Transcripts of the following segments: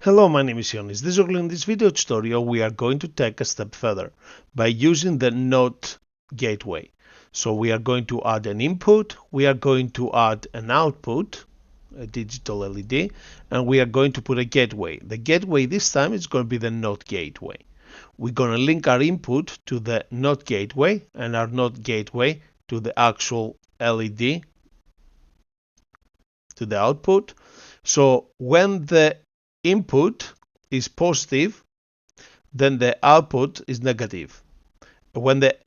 Hello, my name is Ionis. In this video tutorial, we are going to take a step further by using the NOT gateway. So we are going to add an input, we are going to add an output, a digital LED, and we are going to put a gateway. The gateway this time is going to be the NOT gateway. We're going to link our input to the NOT gateway and our NOT gateway to the actual LED, to the output. So when the input is positive, then the output is negative. When the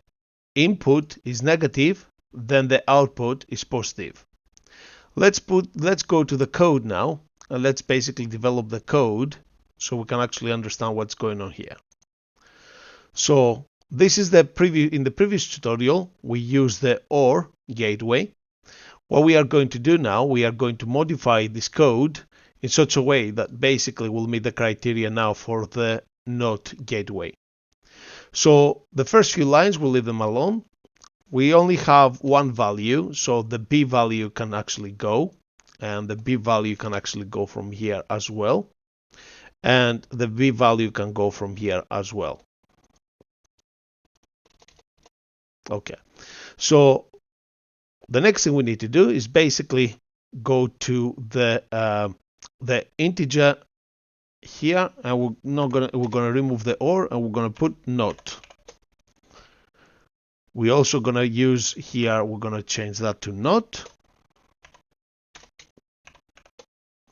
input is negative, then the output is positive. Let's go to the code now, and let's basically develop the code so we can actually understand what's going on here. So this is the preview. In the previous tutorial, we used the OR gateway. What we are going to do now, we are going to modify this code in such a way that basically will meet the criteria now for the NOT gateway. So the first few lines, we'll leave them alone. We only have one value, so the B value can actually go, and the B value can actually go from here as well, and the B value can go from here as well. Okay, so the next thing we need to do is basically go to the integer here, and we're gonna remove the OR, and we're gonna put NOT. We're also gonna use here, we're gonna change that to NOT.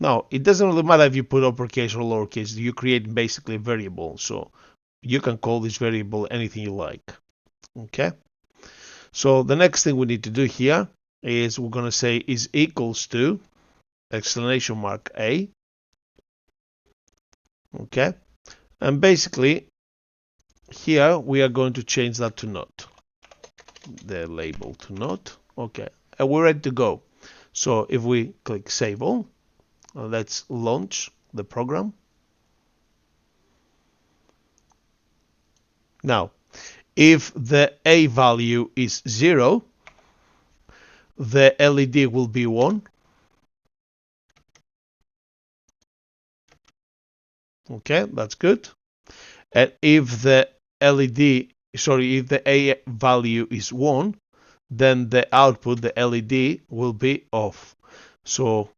Now it doesn't really matter if you put uppercase or lowercase, you create basically a variable, so you can call this variable anything you like. Okay, so the next thing we need to do here is we're gonna say is equals to exclamation mark A. Okay, and basically here we are going to change that to NOT, the label to NOT. Okay, and we're ready to go. So if we click save all, let's launch the program. Now if the A value is 0, the LED will be 1. Okay, that's good. And if the if the A value is 1, then the output, the LED, will be off. So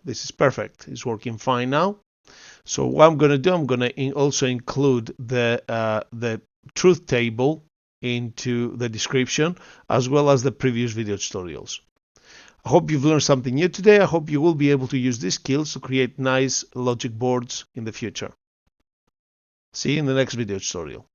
this is perfect. It's working fine now. So what I'm going to do, I'm going to also include the truth table into the description, as well as the previous video tutorials. I hope you've learned something new today. I hope you will be able to use these skills to create nice logic boards in the future. See you in the next video tutorial.